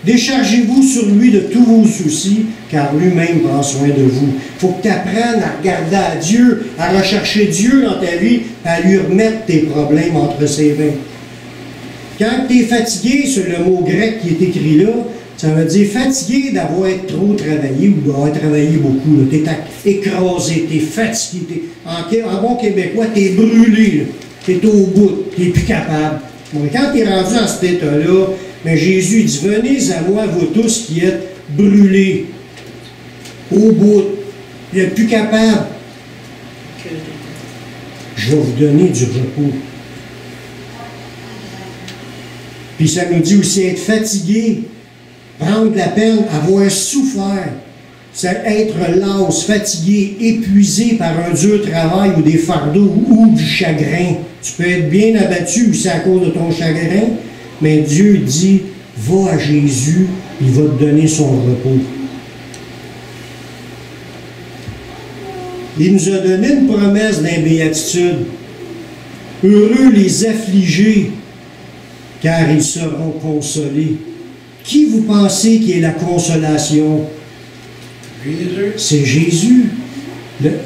Déchargez-vous sur lui de tous vos soucis, car lui-même prend soin de vous. Il faut que tu apprennes à regarder à Dieu, à rechercher Dieu dans ta vie, à lui remettre tes problèmes entre ses mains. Quand tu es fatigué, c'est le mot grec qui est écrit là, ça veut dire fatigué d'avoir trop travaillé ou d'avoir travaillé beaucoup. Tu es écrasé, tu es fatigué. En bon québécois, tu es brûlé. Tu es au bout, tu n'es plus capable. Bon, quand tu es rendu dans cet état-là, mais Jésus dit, venez à moi, vous tous qui êtes brûlés, au bout, vous n'êtes plus capable. Je vais vous donner du repos. Puis ça nous dit aussi être fatigué, prendre la peine, avoir souffert, c'est être las, fatigué, épuisé par un dur travail ou des fardeaux ou du chagrin. Tu peux être bien abattu aussi à cause de ton chagrin, mais Dieu dit, va à Jésus, il va te donner son repos. Il nous a donné une promesse d'imbéatitude. Heureux les affligés, car ils seront consolés. Qui vous pensez qui est la consolation? Jésus. C'est Jésus.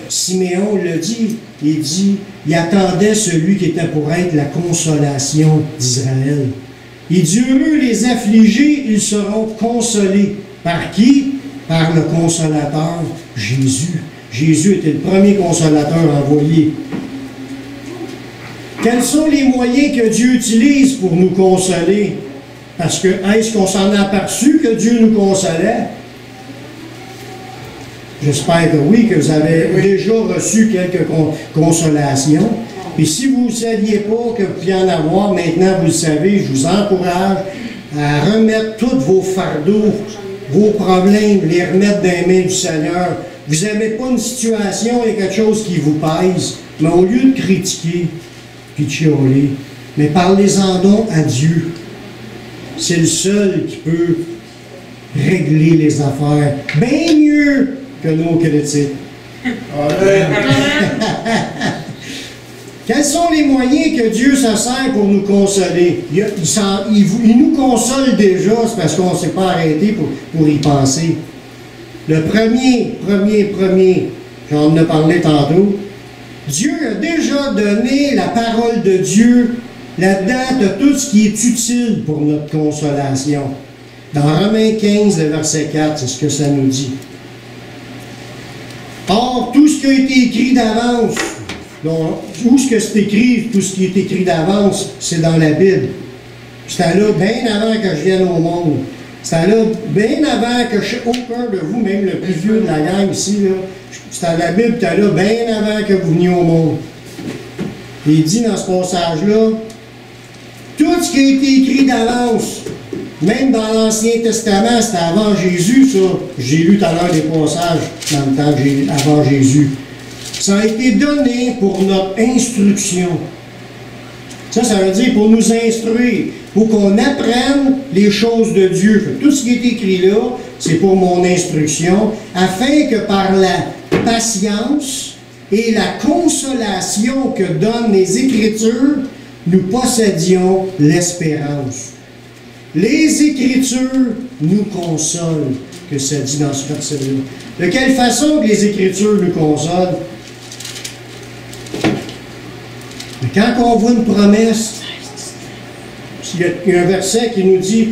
Siméon le dit. Il dit, il attendait celui qui était pour être la consolation d'Israël. Il dit, heureux les affligés, ils seront consolés. Par qui? Par le consolateur, Jésus. Jésus était le premier consolateur envoyé. Quels sont les moyens que Dieu utilise pour nous consoler? Parce que, est-ce qu'on s'en a aperçu que Dieu nous consolait? J'espère que oui, que vous avez déjà reçu quelques consolations. Et si vous ne saviez pas que vous pouviez en avoir, maintenant vous le savez, je vous encourage à remettre tous vos fardeaux, vos problèmes, les remettre dans les mains du Seigneur. Vous n'avez pas une situation et quelque chose qui vous pèse, mais au lieu de critiquer puis de chialer, mais parlez-en donc à Dieu. C'est le seul qui peut régler les affaires bien mieux que nos critiques. Amen. Quels sont les moyens que Dieu se sert pour nous consoler? Il nous console déjà, c'est parce qu'on ne s'est pas arrêté pour y penser. Le premier, j'en ai parlé tantôt, Dieu a déjà donné la parole de Dieu là-dedans de tout ce qui est utile pour notre consolation. Dans Romains 15, le verset 4, c'est ce que ça nous dit. Or, tout ce qui a été écrit d'avance, où ce que c'est écrit, tout ce qui est écrit d'avance, c'est dans la Bible. C'était là bien avant que je vienne au monde. C'était là bien avant que aucun de vous, même le plus vieux de la gang ici, c'était la Bible, c'était là bien avant que vous veniez au monde. Et il dit dans ce passage-là, tout ce qui a été écrit d'avance, même dans l'Ancien Testament, c'était avant Jésus, ça. J'ai lu tout à l'heure des passages dans le temps avant Jésus. Ça a été donné pour notre instruction. Ça veut dire pour nous instruire, pour qu'on apprenne les choses de Dieu. Tout ce qui est écrit là, c'est pour mon instruction, afin que par la patience et la consolation que donnent les Écritures, nous possédions l'espérance. Les Écritures nous consolent, que ça dit dans ce verset-là. De quelle façon que les Écritures nous consolent? Mais quand on voit une promesse, il y a un verset qui nous dit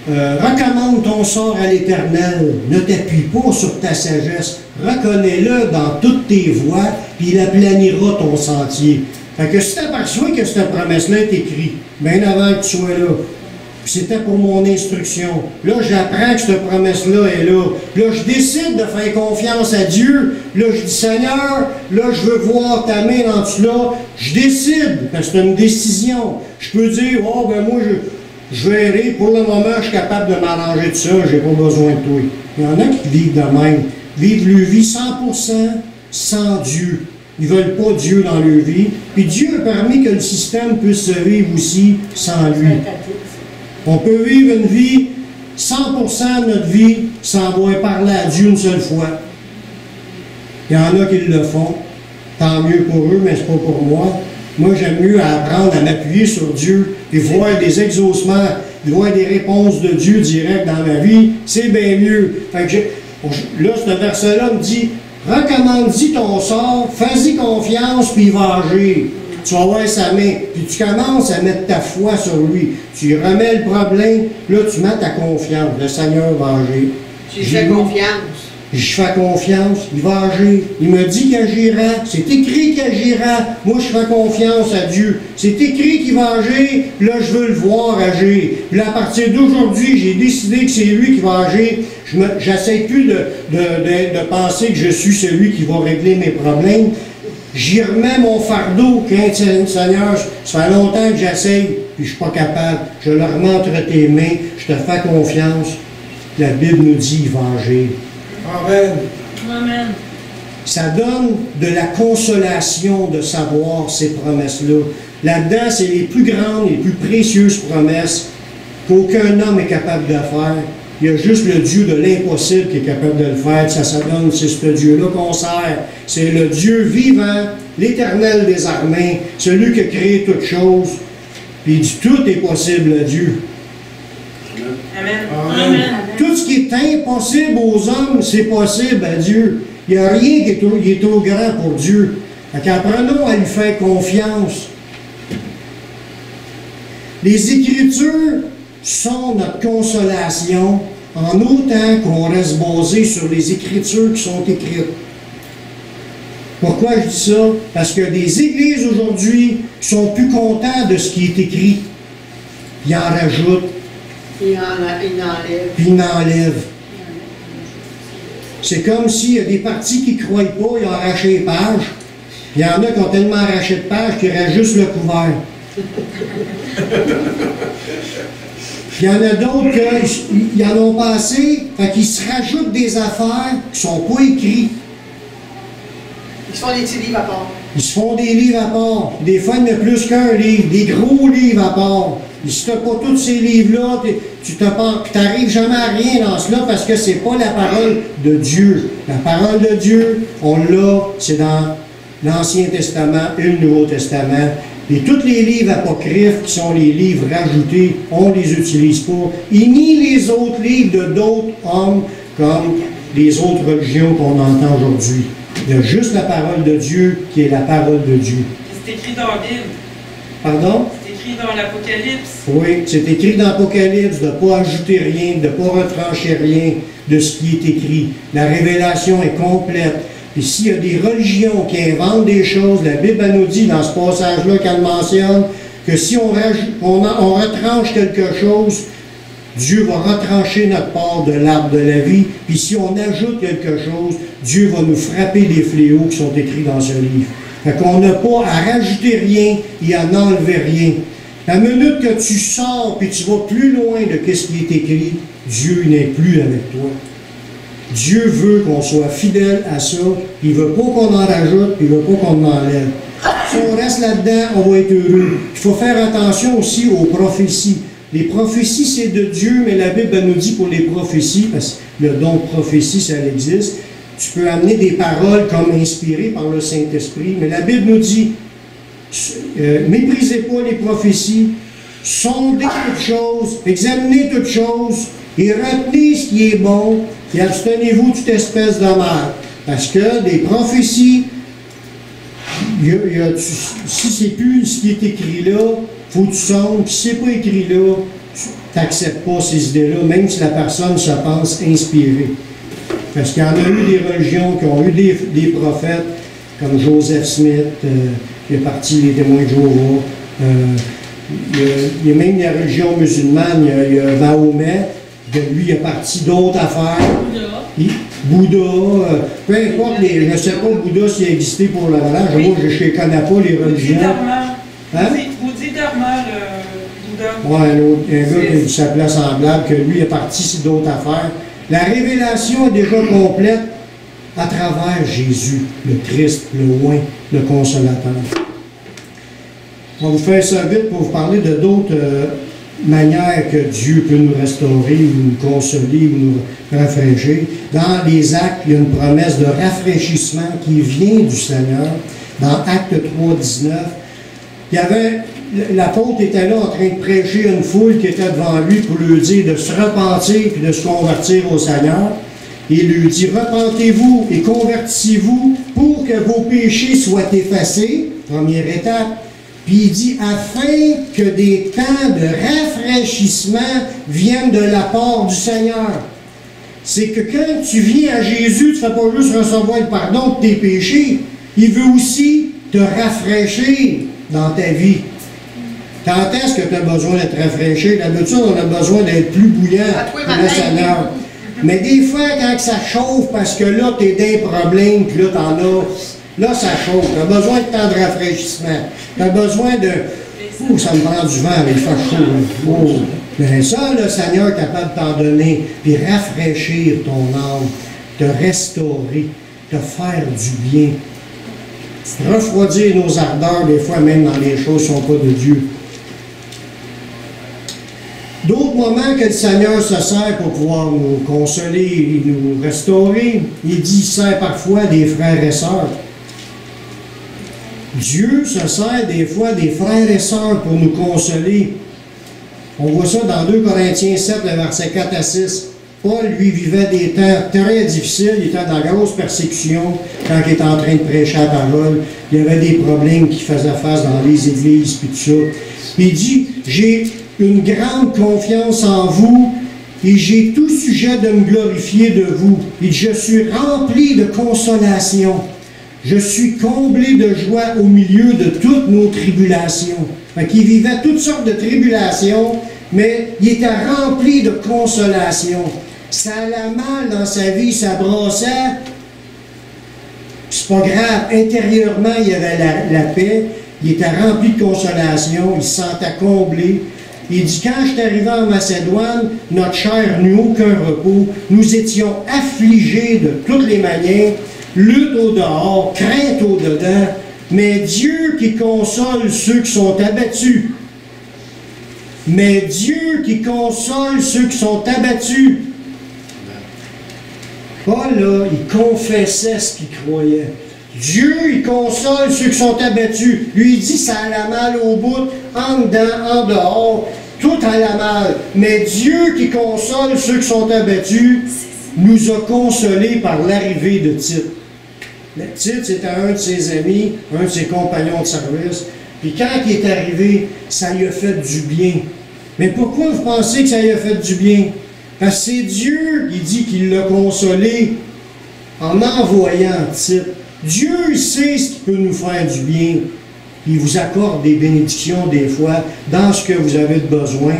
recommande ton sort à l'Éternel, ne t'appuie pas sur ta sagesse, reconnais-le dans toutes tes voies, puis il aplanira ton sentier. Fait que si tu t'aperçois que cette promesse-là est écrite, bien avant que tu sois là, puis c'était pour mon instruction. Là, j'apprends que cette promesse-là est là. Là, je décide de faire confiance à Dieu. Là, je dis, Seigneur, là, je veux voir ta main dans tout là. Je décide, parce que c'est une décision. Je peux dire, oh, ben moi, je verrai. Pour le moment, je suis capable de m'arranger de ça. Je n'ai pas besoin de toi. Il y en a qui vivent de même. Vivent leur vie 100% sans Dieu. Ils ne veulent pas Dieu dans leur vie. Puis Dieu a permis que le système puisse se vivre aussi sans lui. On peut vivre une vie, 100% de notre vie, sans avoir parlé à Dieu une seule fois. Il y en a qui le font. Tant mieux pour eux, mais ce n'est pas pour moi. Moi, j'aime mieux apprendre à m'appuyer sur Dieu et voir des exaucements de voir des réponses de Dieu directes dans ma vie, c'est bien mieux. Fait que là, ce verset-là me dit, recommande-y ton sort, fais-y confiance, puis il va agir. Tu vas voir sa main, puis tu commences à mettre ta foi sur lui. Tu remets le problème, là, tu mets ta confiance. Le Seigneur va agir. Tu fais confiance. Je fais confiance, il va agir. Il me dit qu'il agira. C'est écrit qu'il agira. Moi, je fais confiance à Dieu. C'est écrit qu'il va agir. Là, je veux le voir agir. Puis là, à partir d'aujourd'hui, j'ai décidé que c'est lui qui va agir. J'essaie plus de penser que je suis celui qui va régler mes problèmes. J'y remets mon fardeau. Seigneur, ça fait longtemps que j'essaye, puis je ne suis pas capable. Je le remets entre tes mains. Je te fais confiance. La Bible nous dit qu'il va agir. Amen. Amen. Ça donne de la consolation de savoir ces promesses-là. Là-dedans, c'est les plus grandes, les plus précieuses promesses qu'aucun homme est capable de faire. Il y a juste le Dieu de l'impossible qui est capable de le faire. Ça donne, c'est ce Dieu-là qu'on sert. C'est le Dieu vivant, l'Éternel des armées, celui qui a créé toutes choses. Puis il dit, tout est possible à Dieu. Amen. Amen. Tout ce qui est impossible aux hommes, c'est possible à Dieu. Il n'y a rien qui est trop grand pour Dieu. Apprenons à lui faire confiance. Les Écritures sont notre consolation en autant qu'on reste basé sur les Écritures qui sont écrites. Pourquoi je dis ça? Parce que des églises aujourd'hui sont plus contents de ce qui est écrit. Ils en rajoutent. Il enlève. Puis ils enlèvent. C'est comme s'il y a des partis qui ne croient pas, ils ont arraché les pages. Il y en a qui ont tellement arraché de pages qu'ils restent juste le couvert. Il y en a d'autres qui en ont pas assez, fait qu'ils se rajoutent des affaires qui ne sont pas écrites. Ils se font des petits livres à part. Ils se font des livres à part. Des fois, il y en a plus qu'un livre, des gros livres à part. Et si tu n'as pas tous ces livres-là, tu n'arrives jamais à rien dans cela parce que ce n'est pas la parole de Dieu. La parole de Dieu, on l'a, c'est dans l'Ancien Testament et le Nouveau Testament. Et tous les livres apocryphes qui sont les livres rajoutés, on ne les utilise pas. Et ni les autres livres de d'autres hommes comme les autres religions qu'on entend aujourd'hui. Il y a juste la parole de Dieu qui est la parole de Dieu. C'est écrit dans la Bible. Pardon? C'est écrit dans l'Apocalypse. Oui, c'est écrit dans l'Apocalypse de ne pas ajouter rien, de ne pas retrancher rien de ce qui est écrit. La révélation est complète. Et s'il y a des religions qui inventent des choses, la Bible elle nous dit dans ce passage-là qu'elle mentionne que si on retranche quelque chose, Dieu va retrancher notre part de l'arbre de la vie. Puis si on ajoute quelque chose, Dieu va nous frapper des fléaux qui sont écrits dans ce livre. Fait qu'on n'a pas à rajouter rien et à n'enlever rien. La minute que tu sors et tu vas plus loin de ce qui est écrit, Dieu n'est plus avec toi. Dieu veut qu'on soit fidèle à ça. Il ne veut pas qu'on en rajoute, il ne veut pas qu'on en enlève. Si on reste là-dedans, on va être heureux. Il faut faire attention aussi aux prophéties. Les prophéties, c'est de Dieu, mais la Bible nous dit pour les prophéties, parce que le don de prophétie, ça existe, tu peux amener des paroles comme inspirées par le Saint-Esprit, mais la Bible nous dit, méprisez pas les prophéties, sondez toutes choses, examinez toutes choses, et retenez ce qui est bon, et abstenez-vous de toute espèce de mal. Parce que des prophéties, si c'est plus ce qui est écrit là, il faut que tu sondes, puis si c'est pas écrit là, tu n'acceptes pas ces idées-là, même si la personne se pense inspirée. Parce qu'il y en a eu des religions qui ont eu des prophètes, comme Joseph Smith, qui est parti les témoins de Jéhovah. Il y a même la religion musulmane, il y a Mahomet, lui, il est parti d'autres affaires. Bouddha, peu importe, je ne sais pas Bouddha s'il a existé pour le relâche. Oui. Moi, je ne connais pas les religions. Bouddhi Dharma, le Bouddha. Oui, un gars qui s'appelait semblable, que lui est parti sur d'autres affaires. La révélation est déjà complète à travers Jésus, le Christ, le Oint, le Consolateur. On va vous faire ça vite pour vous parler de d'autres manières que Dieu peut nous restaurer, ou nous consoler, ou nous rafraîchir. Dans les Actes, il y a une promesse de rafraîchissement qui vient du Seigneur. Dans Actes 3, 19, il y avait l'apôtre était là en train de prêcher une foule qui était devant lui pour lui dire de se repentir et de se convertir au Seigneur. Il lui dit, repentez-vous et convertissez-vous pour que vos péchés soient effacés, première étape. Puis il dit, afin que des temps de rafraîchissement viennent de la part du Seigneur. C'est que quand tu viens à Jésus, tu ne fais pas juste recevoir le pardon de tes péchés, il veut aussi te rafraîchir dans ta vie. Quand est-ce que tu as besoin d'être rafraîchi? D'habitude, on a besoin d'être plus bouillant pour le Seigneur. Mais des fois, quand ça chauffe, parce que là, tu es des problèmes, puis là, t'en as, là, ça chauffe. Tu as besoin de temps de rafraîchissement. Tu as besoin de... Ouh, ça me prend du vent, mais il fait chaud. Oh. Mais ça, le Seigneur est capable de t'en donner, puis rafraîchir ton âme, te restaurer, te faire du bien. Refroidir nos ardeurs, des fois, même dans les choses qui ne sont pas de Dieu. D'autres moments que le Seigneur se sert pour pouvoir nous consoler et nous restaurer, il dit, il sert parfois des frères et sœurs. Dieu se sert des fois des frères et sœurs pour nous consoler. On voit ça dans 2 Corinthiens 7, le verset 4 à 6. Paul, lui, vivait des temps très difficiles. Il était dans la grosse persécution quand il était en train de prêcher la parole. Il y avait des problèmes qu'il faisait face dans les églises, puis tout ça. Il dit, j'ai une grande confiance en vous et j'ai tout sujet de me glorifier de vous. Il dit, je suis rempli de consolation. Je suis comblé de joie au milieu de toutes nos tribulations. Fait qu'il vivait toutes sortes de tribulations, mais il était rempli de consolation. Ça allait mal dans sa vie, ça brassait. C'est pas grave. Intérieurement, il y avait la paix. Il était rempli de consolation. Il se sentait comblé. Il dit, quand je suis arrivé en Macédoine, notre chair n'eut aucun repos. Nous étions affligés de toutes les manières. Lutte au dehors, crainte au dedans. Mais Dieu qui console ceux qui sont abattus. Mais Dieu qui console ceux qui sont abattus. Paul, là, il confessait ce qu'il croyait. Dieu, il console ceux qui sont abattus. Lui, il dit, ça allait mal au bout, en dedans, en dehors, tout allait mal. Mais Dieu qui console ceux qui sont abattus, nous a consolés par l'arrivée de Tite. Tite, c'était un de ses amis, un de ses compagnons de service. Puis quand il est arrivé, ça lui a fait du bien. Mais pourquoi vous pensez que ça lui a fait du bien? Parce que c'est Dieu qui dit qu'il l'a consolé en envoyant Tite. Dieu, il sait ce qui peut nous faire du bien. Il vous accorde des bénédictions des fois dans ce que vous avez besoin.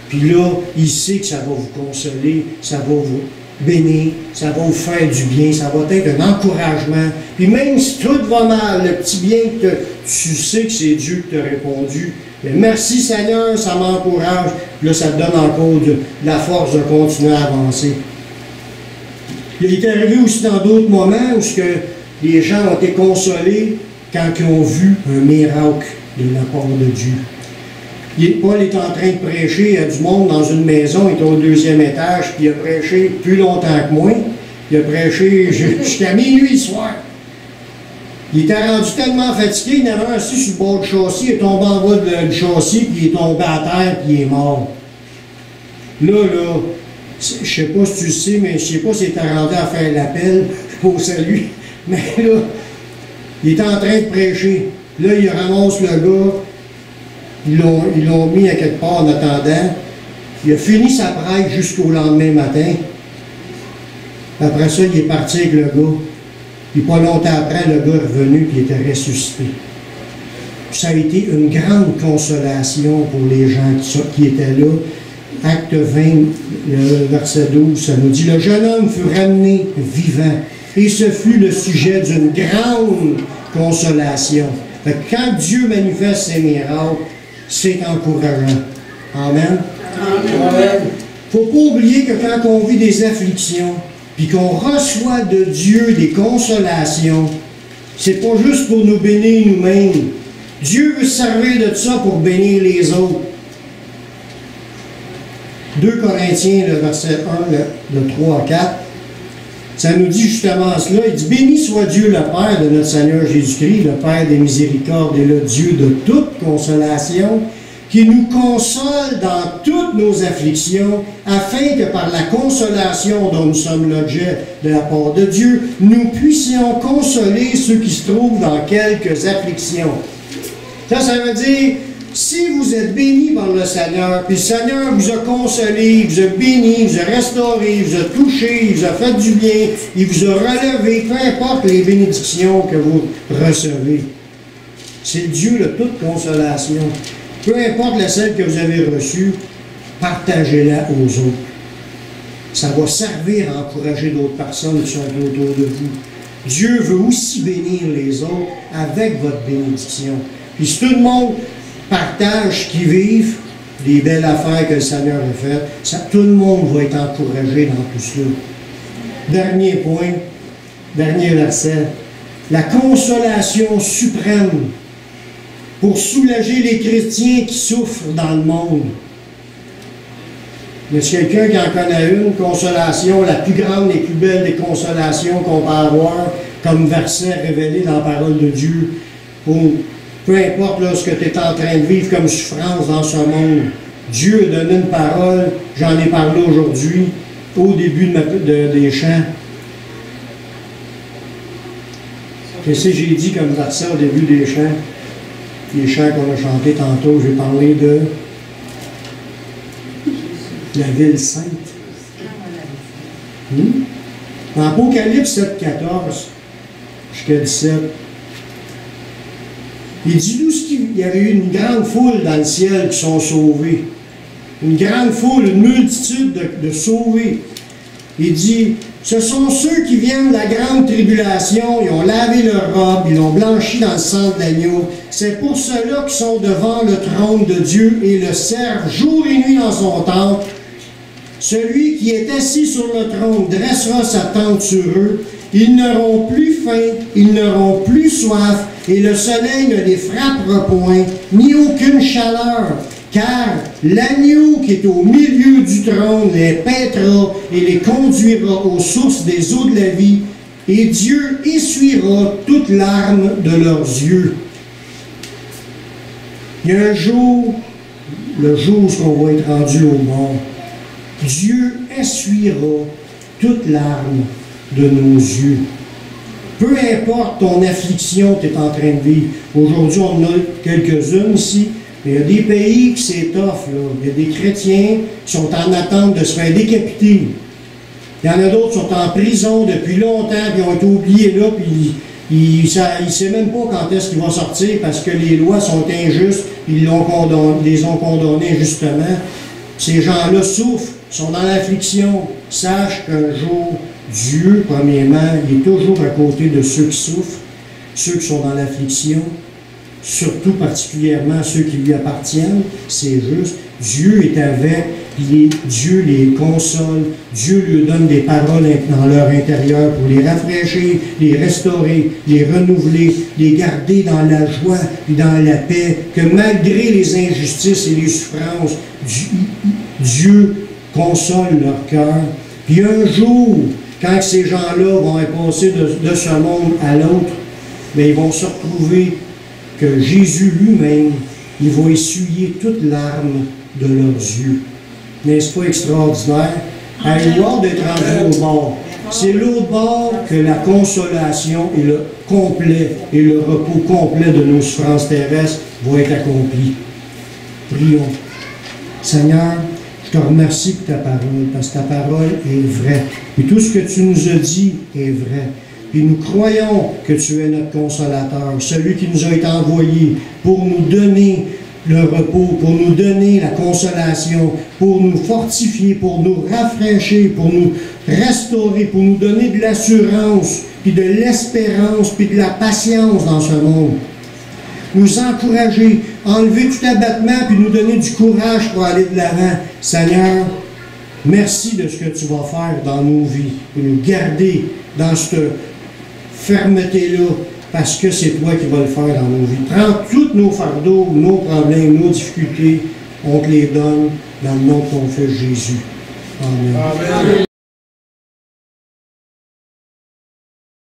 Puis là, il sait que ça va vous consoler, ça va vous bénir, ça va vous faire du bien, ça va être un encouragement. Puis même si tout va mal, le petit bien que tu sais que c'est Dieu qui t'a répondu, mais merci Seigneur, ça m'encourage. Là, ça te donne encore de la force de continuer à avancer. Il est arrivé aussi dans d'autres moments où les gens ont été consolés quand ils ont vu un miracle de la part de Dieu. Paul est en train de prêcher, il y a du monde dans une maison, il est au 2e étage, puis il a prêché plus longtemps que moi. Il a prêché jusqu'à minuit le soir. Il était rendu tellement fatigué, il avait assis sur le bord du châssis, il est tombé en bas du châssis, puis il est tombé à terre, puis il est mort. Là, je ne sais pas si tu le sais, mais je ne sais pas s'il était rendu à faire l'appel au salut. Mais là, il est en train de prêcher. Là, il ramasse le gars. Ils l'ont mis à quelque part en attendant. Il a fini sa prêche jusqu'au lendemain matin. Après ça, il est parti avec le gars. Puis pas longtemps après, le gars est revenu et il était ressuscité. Ça a été une grande consolation pour les gens qui étaient là. Acte 20, verset 12, ça nous dit, le jeune homme fut ramené vivant. Et ce fut le sujet d'une grande consolation. Fait que quand Dieu manifeste ses miracles, c'est encourageant. Amen. Il ne faut pas oublier que quand on vit des afflictions, puis qu'on reçoit de Dieu des consolations, c'est pas juste pour nous bénir nous-mêmes. Dieu veut se servir de ça pour bénir les autres. 2 Corinthiens, le verset 1, le 3 à 4. Ça nous dit justement cela. Il dit, béni soit Dieu le Père de notre Seigneur Jésus-Christ, le Père des miséricordes et le Dieu de toute consolation, qui nous console dans toutes nos afflictions, afin que par la consolation dont nous sommes l'objet de la part de Dieu, nous puissions consoler ceux qui se trouvent dans quelques afflictions. Ça veut dire, si vous êtes bénis par le Seigneur, puis le Seigneur vous a consolé, il vous a béni, il vous a restauré, il vous a touché, il vous a fait du bien, il vous a relevé, peu importe les bénédictions que vous recevez. C'est le Dieu de toute consolation. Peu importe la celle que vous avez reçue, partagez-la aux autres. Ça va servir à encourager d'autres personnes qui sont autour de vous. Dieu veut aussi bénir les autres avec votre bénédiction. Puis si tout le monde partage ce qu'ils vivent, les belles affaires que le Seigneur a faites, tout le monde va être encouragé dans tout cela. Dernier point, dernier verset. La consolation suprême pour soulager les chrétiens qui souffrent dans le monde. Il y a quelqu'un qui en connaît une consolation, la plus grande et plus belle des consolations qu'on peut avoir comme verset révélé dans la parole de Dieu. Pour, peu importe là, ce que tu es en train de vivre comme souffrance dans ce monde, Dieu a donné une parole, j'en ai parlé aujourd'hui, au début des chants. Qu'est-ce que j'ai dit comme verset au début des chants? Les chants qu'on a chantés tantôt, j'ai parlé de la ville sainte. Dans Apocalypse 7, 14 jusqu'à 17, il dit d'où il y avait eu une grande foule dans le ciel qui sont sauvés. Une grande foule, une multitude de sauvés. Il dit, ce sont ceux qui viennent de la grande tribulation, ils ont lavé leurs robes, ils l'ont blanchi dans le sang de l'agneau. C'est pour ceux-là qui sont devant le trône de Dieu et le servent jour et nuit dans son temple. Celui qui est assis sur le trône dressera sa tente sur eux. Ils n'auront plus faim, ils n'auront plus soif, et le soleil ne les frappera point, ni aucune chaleur. Car l'agneau qui est au milieu du trône les paîtra et les conduira aux sources des eaux de la vie, et Dieu essuiera toute larme de leurs yeux. Il y a un jour, le jour où on va être rendu au mort, Dieu essuiera toute larme de nos yeux. Peu importe ton affliction que tu es en train de vivre. Aujourd'hui, on en a quelques-unes ici. Il y a des pays qui s'étoffent, là. Il y a des chrétiens qui sont en attente de se faire décapiter. Il y en a d'autres qui sont en prison depuis longtemps, puis ils ont été oubliés là, puis il ne sait même pas quand est-ce qu'ils vont sortir parce que les lois sont injustes, ils les ont condamnés injustement. Ces gens-là souffrent, sont dans l'affliction. Sache qu'un jour, Dieu, premièrement, il est toujours à côté de ceux qui souffrent, ceux qui sont dans l'affliction, surtout particulièrement ceux qui lui appartiennent, c'est juste. Dieu est avec, Dieu les console, Dieu lui donne des paroles dans leur intérieur pour les rafraîchir, les restaurer, les renouveler, les garder dans la joie et dans la paix, que malgré les injustices et les souffrances, Dieu console leur cœur. Puis un jour, quand ces gens-là vont être passés de ce monde à l'autre, bien, ils vont se retrouver que Jésus lui-même, il va essuyer toute larme de leurs yeux. N'est-ce pas extraordinaire? À une gloire d'être rendu au bord. C'est l'autre bord que la consolation et le complet et le repos complet de nos souffrances terrestres vont être accomplis. Prions. Seigneur, je te remercie pour ta parole, parce que ta parole est vraie. Et tout ce que tu nous as dit est vrai. Et nous croyons que tu es notre consolateur, celui qui nous a été envoyé pour nous donner le repos, pour nous donner la consolation, pour nous fortifier, pour nous rafraîchir, pour nous restaurer, pour nous donner de l'assurance, puis de l'espérance, puis de la patience dans ce monde. Nous encourager, enlever tout abattement, puis nous donner du courage pour aller de l'avant. Seigneur, merci de ce que tu vas faire dans nos vies, pour nous garder dans cette fermeté-là, parce que c'est toi qui vas le faire dans nos vies. Prends tous nos fardeaux, nos problèmes, nos difficultés, on te les donne dans le nom de ton Fils Jésus. Amen. Amen.